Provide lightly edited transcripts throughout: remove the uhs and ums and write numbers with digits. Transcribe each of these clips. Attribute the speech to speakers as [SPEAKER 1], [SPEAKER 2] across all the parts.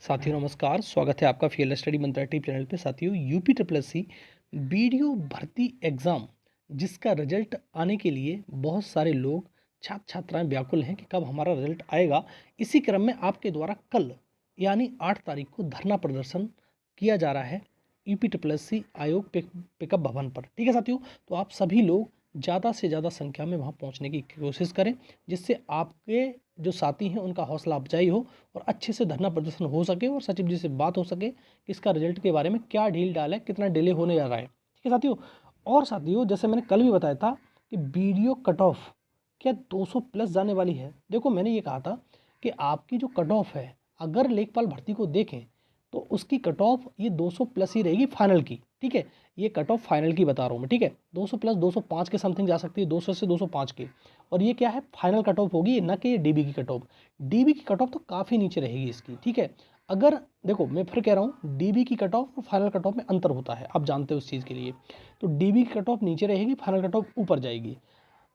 [SPEAKER 1] साथियों नमस्कार, स्वागत है आपका field study mantra tip channel पे। साथियों UP triple S C BDO भर्ती एग्ज़ाम जिसका रिजल्ट आने के लिए बहुत सारे लोग छात्र छात्राएं व्याकुल हैं कि कब हमारा रिजल्ट आएगा। इसी क्रम में आपके द्वारा कल यानी 8 तारीख को धरना प्रदर्शन किया जा रहा है यूपी ट्रिपल एस सी आयोग पिकअप भवन पर। ठीक है साथियों, तो आप सभी लोग ज़्यादा से ज़्यादा संख्या में वहाँ पहुँचने की कोशिश करें, जिससे आपके जो साथी हैं उनका हौसला अफजाई हो और अच्छे से धरना प्रदर्शन हो सके और सचिव जी से बात हो सके कि इसका रिजल्ट के बारे में क्या ढील डाल है, कितना डिले होने जा रहा है। ठीक है साथियों, और साथियों जैसे मैंने कल भी बताया था कि वीडियो कट ऑफ क्या 200 प्लस जाने वाली है। देखो मैंने ये कहा था कि आपकी जो कट ऑफ है, अगर लेखपाल भर्ती को देखें तो उसकी कट ऑफ ये 200 प्लस ही रहेगी फाइनल की। ठीक है, ये कट ऑफ फाइनल की बता रहा हूँ मैं। ठीक है, 200 प्लस 205 के समथिंग जा सकती है, 200 से 205 के। और ये क्या है, फाइनल कट ऑफ होगी, ना कि डीबी की कट ऑफ। डीबी की कट ऑफ तो काफ़ी नीचे रहेगी इसकी। ठीक है, अगर देखो मैं फिर कह रहा हूँ, डीबी की कट ऑफ और फाइनल कट ऑफ में अंतर होता है, आप जानते हो उस चीज़ के लिए। तो डीबी की कट ऑफ नीचे रहेगी, फाइनल कट ऑफ ऊपर जाएगी।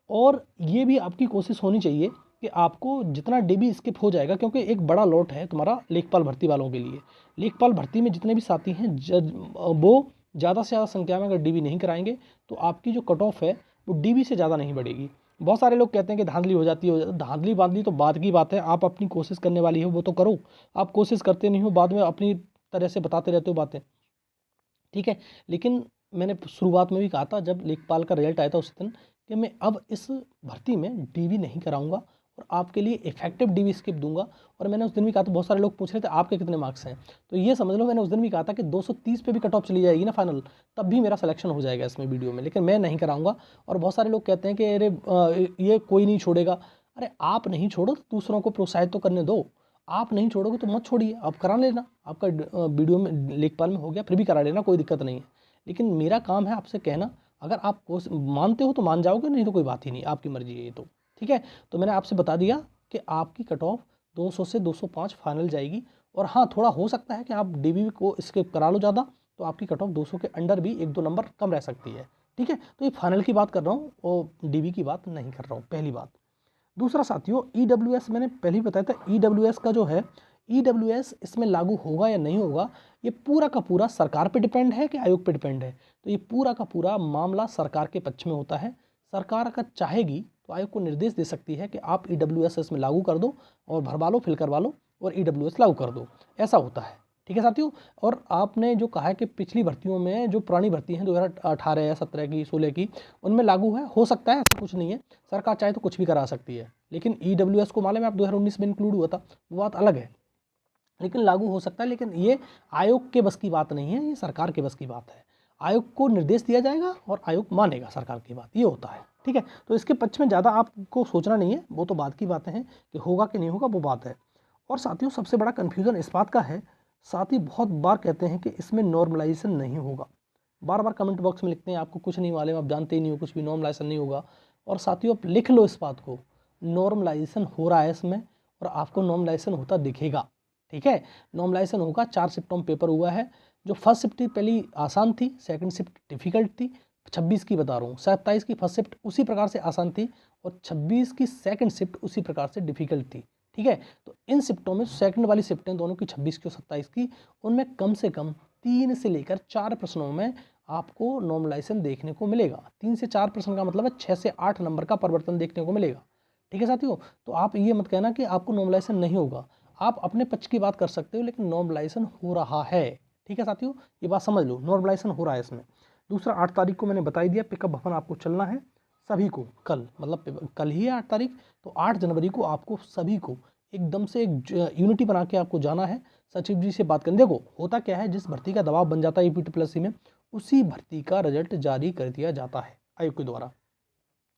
[SPEAKER 1] और ये भी आपकी कोशिश होनी चाहिए कि आपको जितना डीबी स्किप हो जाएगा, क्योंकि एक बड़ा लॉट है तुम्हारा लेखपाल भर्ती वालों के लिए। लेखपाल भर्ती में जितने भी साथी हैं वो ज़्यादा से ज़्यादा संख्या में अगर डीबी नहीं कराएंगे तो आपकी जो कट ऑफ है वो डीबी से ज़्यादा नहीं बढ़ेगी। बहुत सारे लोग कहते हैं कि धांधली हो जाती है। धांधली बांधली तो बाद की बात है, आप अपनी कोशिश करने वाली हो वो तो करो। आप कोशिश करते नहीं हो, बाद में अपनी तरह से बताते रहते हो बातें। ठीक है, लेकिन मैंने शुरुआत में भी कहा था जब लेखपाल का रिजल्ट आया था उस दिन कि मैं अब इस भर्ती में डीबी नहीं कराऊंगा और आपके लिए इफेक्टिव डीबी स्किप दूंगा। और मैंने उस दिन भी कहा था, बहुत सारे लोग पूछ रहे थे आपके कितने मार्क्स हैं, तो ये समझ लो मैंने उस दिन भी कहा था कि 230 पे भी कट ऑफ चली जाएगी ना फाइनल, तब भी मेरा सिलेक्शन हो जाएगा इसमें वीडियो में, लेकिन मैं नहीं कराऊंगा। और बहुत सारे लोग कहते हैं कि अरे ये कोई नहीं छोड़ेगा। अरे आप नहीं छोड़ो तो दूसरों को प्रोत्साहित तो करने दो। आप नहीं छोड़ोगे तो मत छोड़िए, आप करा लेना। आपका वीडियो में लेखपाल में हो गया, फिर भी करा लेना, कोई दिक्कत नहीं है। लेकिन मेरा काम है आपसे कहना, अगर आप मानते हो तो मान जाओगे, नहीं तो कोई बात ही नहीं, आपकी मर्जी है ये तो। ठीक है, तो मैंने आपसे बता दिया कि आपकी कट ऑफ 200 से 205 फाइनल जाएगी। और हाँ, थोड़ा हो सकता है कि आप डीबी को स्किप करा लो ज़्यादा, तो आपकी कट ऑफ 200 के अंडर भी 1-2 नंबर कम रह सकती है। ठीक है, तो ये फाइनल की बात कर रहा हूँ और डीबी की बात नहीं कर रहा हूँ, पहली बात। दूसरा साथियों, ईडब्ल्यूएस मैंने पहले ही बताया था, ईडब्ल्यूएस का जो है, ईडब्ल्यूएस इसमें लागू होगा या नहीं होगा, ये पूरा का पूरा सरकार पे डिपेंड है कि आयोग पे डिपेंड है। तो ये पूरा का पूरा मामला सरकार के पक्ष में होता है। सरकार अगर चाहेगी तो आयोग को निर्देश दे सकती है कि आप ईडब्ल्यूएस इसमें लागू कर दो और भरवा लो, फिल करवा लो और ईडब्ल्यूएस लागू कर दो, ऐसा होता है। ठीक है साथियों, और आपने जो कहा है कि पिछली भर्तियों में जो पुरानी भर्ती हैं 2018 या 17 की 16 की, उनमें लागू है, हो सकता है, ऐसा कुछ नहीं है। सरकार चाहे तो कुछ भी करा सकती है, लेकिन ईडब्ल्यूएस को मालूम है आप 2019 में इंक्लूड हुआ था, वो बात अलग है, लेकिन लागू हो सकता है। लेकिन ये आयोग के बस की बात नहीं है, ये सरकार के बस की बात है। आयोग को निर्देश दिया जाएगा और आयोग मानेगा सरकार की बात, ये होता है। ठीक है, तो इसके पक्ष में ज़्यादा आपको सोचना नहीं है, वो तो बात की बातें हैं कि होगा कि नहीं होगा, वो बात है। और साथियों सबसे बड़ा कन्फ्यूज़न इस बात का है, साथी बहुत बार कहते हैं कि इसमें नॉर्मलाइजेशन नहीं होगा। बार बार कमेंट बॉक्स में लिखते हैं आपको कुछ नहीं मालूम, आप जानते ही नहीं हो कुछ भी, नॉर्मलाइजेशन नहीं होगा। और साथियों आप लिख लो इस बात को, नॉर्मलाइजेशन हो रहा है इसमें और आपको नॉर्मलाइजेशन होता दिखेगा। ठीक है, नॉर्मलाइजेशन होगा। 4 शिफ्टों में पेपर हुआ है। जो फर्स्ट शिफ्ट थी पहली आसान थी, सेकंड शिफ्ट डिफिकल्ट थी। 26 की बता रहा हूँ, 27 की फर्स्ट शिफ्ट उसी प्रकार से आसान थी और 26 की सेकंड शिफ्ट उसी प्रकार से डिफिकल्ट थी। ठीक है, तो इन शिफ्टों में सेकंड वाली शिफ्टें दोनों की 26 की और 27 की, उनमें कम से कम 3 से लेकर 4 प्रश्नों में आपको नॉर्मलाइजेशन देखने को मिलेगा। 3 से 4 प्रश्न का मतलब है 6 से 8 नंबर का परिवर्तन देखने को मिलेगा। ठीक है साथियों, तो आप ये मत कहना कि आपको नॉर्मलाइजेशन नहीं होगा, आप अपने पक्ष की बात कर सकते हो, लेकिन नॉर्मलाइजेशन हो रहा है। ठीक है साथियों, ये बात समझ लो, नॉर्मलाइजेशन हो रहा है इसमें। दूसरा, 8 तारीख को मैंने बता ही दिया, पिकअप भवन आपको चलना है सभी को कल, मतलब कल ही है 8 तारीख, तो 8 जनवरी को आपको सभी को एकदम से एक यूनिटी बना के आपको जाना है, सचिव जी से बात करने। देखो होता क्या है, जिस भर्ती का दबाव बन जाता है ईपी ट्रिपल एस सी में, उसी भर्ती का रिजल्ट जारी कर दिया जाता है आयोग के द्वारा।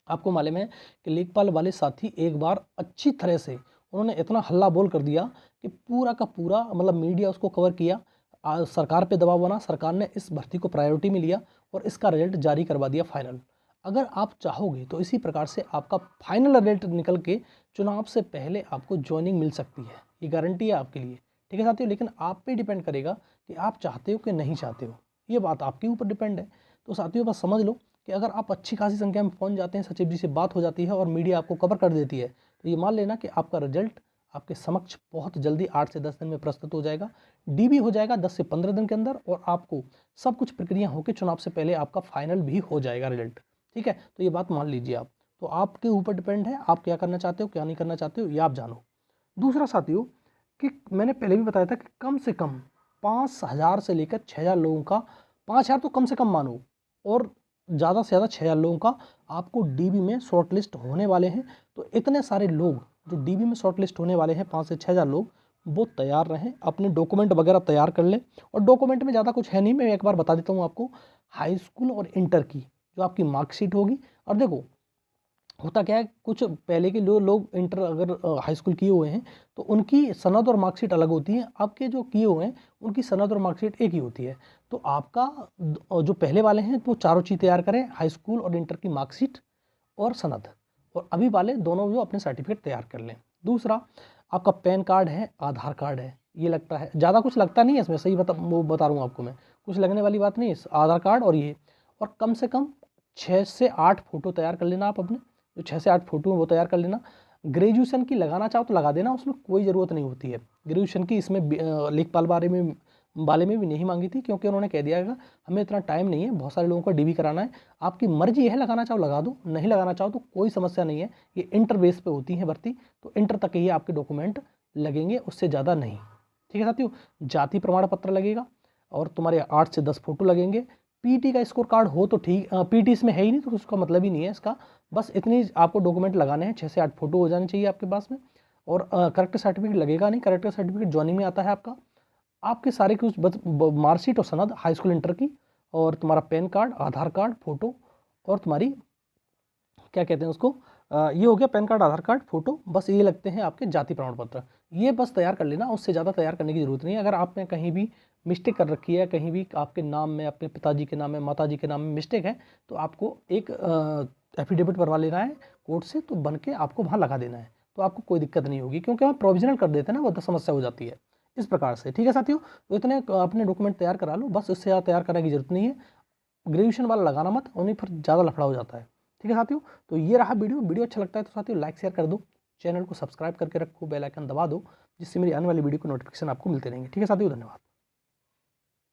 [SPEAKER 1] आपको मालूम है कि लेखपाल वाले साथी एक बार अच्छी तरह से उन्होंने इतना हल्ला बोल कर दिया कि पूरा का पूरा मतलब मीडिया उसको कवर किया, सरकार पे दबाव बना, सरकार ने इस भर्ती को प्रायोरिटी में लिया और इसका रिजल्ट जारी करवा दिया फाइनल। अगर आप चाहोगे तो इसी प्रकार से आपका फाइनल रिजल्ट निकल के चुनाव से पहले आपको ज्वाइनिंग मिल सकती है, ये गारंटी है आपके लिए। ठीक है साथियों, लेकिन आप पे डिपेंड करेगा कि आप चाहते हो कि नहीं चाहते हो, ये बात आपके ऊपर डिपेंड है। तो साथियों बस समझ लो कि अगर आप अच्छी खासी संख्या में पहुंच जाते हैं, सचिव जी से बात हो जाती है और मीडिया आपको कवर कर देती है, तो ये मान लेना कि आपका रिजल्ट आपके समक्ष बहुत जल्दी 8 से 10 दिन में प्रस्तुत हो जाएगा। डीबी हो जाएगा 10 से 15 दिन के अंदर और आपको सब कुछ प्रक्रिया होकर चुनाव से पहले आपका फाइनल भी हो जाएगा रिजल्ट। ठीक है, तो ये बात मान लीजिए आप। तो आपके ऊपर डिपेंड है आप क्या करना चाहते हो क्या नहीं करना चाहते हो, ये आप जानो। दूसरा साथियों कि मैंने पहले भी बताया था कि कम से कम 5,000 से लेकर 6,000 लोगों का, 5,000 तो कम से कम मानो, और ज़्यादा से ज़्यादा 6,000 लोगों का आपको डीबी में शॉर्ट लिस्ट होने वाले हैं। तो इतने सारे लोग जो डीबी में शॉर्ट लिस्ट होने वाले हैं, 5 से 6,000 लोग, वो तैयार रहें, अपने डॉक्यूमेंट वगैरह तैयार कर लें। और डॉक्यूमेंट में ज़्यादा कुछ है नहीं, मैं एक बार बता देता हूँ आपको। हाई स्कूल और इंटर की जो आपकी मार्कशीट होगी, और देखो होता क्या है, कुछ पहले के लोग इंटर अगर हाई स्कूल किए हुए हैं तो उनकी सनद और मार्कशीट अलग होती है, आपके जो किए हुए हैं उनकी सनद और मार्कशीट एक ही होती है। तो आपका जो पहले वाले हैं वो चारों चीज़ तैयार करें, हाई स्कूल और इंटर की मार्कशीट और सनद, और अभी वाले दोनों जो अपने सर्टिफिकेट तैयार कर लें। दूसरा आपका पैन कार्ड है, आधार कार्ड है, ये लगता है, ज़्यादा कुछ लगता नहीं है इसमें, सही बता रहा हूँ आपको मैं, कुछ लगने वाली बात नहीं है, आधार कार्ड और ये, और कम से कम 6 से 8 फोटो तैयार कर लेना आप अपने, जो 6 से 8 फोटो हैं वो तैयार कर लेना। ग्रेजुएशन की लगाना चाहो तो लगा देना, उसमें कोई ज़रूरत नहीं होती है ग्रेजुएशन की। इसमें लेखपाल वाले में भी नहीं मांगी थी, क्योंकि उन्होंने कह दिया है हमें इतना टाइम नहीं है, बहुत सारे लोगों को डीबी कराना है, आपकी मर्जी है, लगाना चाहो लगा दो, नहीं लगाना चाहो तो कोई समस्या नहीं है। ये इंटर बेस पे होती है भर्ती, तो इंटर तक ही आपके डॉक्यूमेंट लगेंगे, उससे ज़्यादा नहीं। ठीक है साथियों, जाति प्रमाण पत्र लगेगा और तुम्हारे 8 से 10 फोटो लगेंगे। पीटी का स्कोर कार्ड हो तो ठीक, पीटी इसमें है ही नहीं तो उसका मतलब ही नहीं है इसका। बस इतनी आपको डॉक्यूमेंट लगाने हैं, 6 से 8 फोटो हो जाने चाहिए आपके पास में, और करेक्टर सर्टिफिकेट लगेगा नहीं, करेक्टर सर्टिफिकेट ज्वाइनिंग में आता है आपका। आपके सारे कुछ मार्कशीट और सनद हाई स्कूल इंटर की, और तुम्हारा पैन कार्ड, आधार कार्ड, फोटो, और तुम्हारी क्या कहते हैं उसको, ये हो गया पैन कार्ड, आधार कार्ड, फोटो, बस ये लगते हैं आपके जाति प्रमाण पत्र। ये बस तैयार कर लेना, उससे ज़्यादा तैयार करने की ज़रूरत नहीं है। अगर आपने कहीं भी मिस्टेक कर रखी है, कहीं भी आपके नाम में, अपने पिताजी के नाम में, माताजी के नाम में मिस्टेक है, तो आपको एक एफिडेविट बनवा लेना है कोर्ट से, तो बन के आपको वहाँ लगा देना है, तो आपको कोई दिक्कत नहीं होगी, क्योंकि हम प्रोविजनल कर देते हैं ना, वो समस्या हो जाती है इस प्रकार से। ठीक है साथियों, तो इतने अपने डॉक्यूमेंट तैयार करा लो, बस इससे ज़्यादा तैयार करने की जरूरत नहीं है। ग्रेजुएशन वाला लगाना मत, उन्हीं पर ज़्यादा लफड़ा हो जाता है। ठीक है साथियों, तो ये रहा वीडियो अच्छा लगता है तो साथियों लाइक शेयर कर दो, चैनल को सब्सक्राइब करके रखो, बेल आइकन दबा दो, जिससे मेरी आने वाली वीडियो को नोटिफिकेशन आपको मिलते रहेंगे। ठीक है साथियों, धन्यवाद।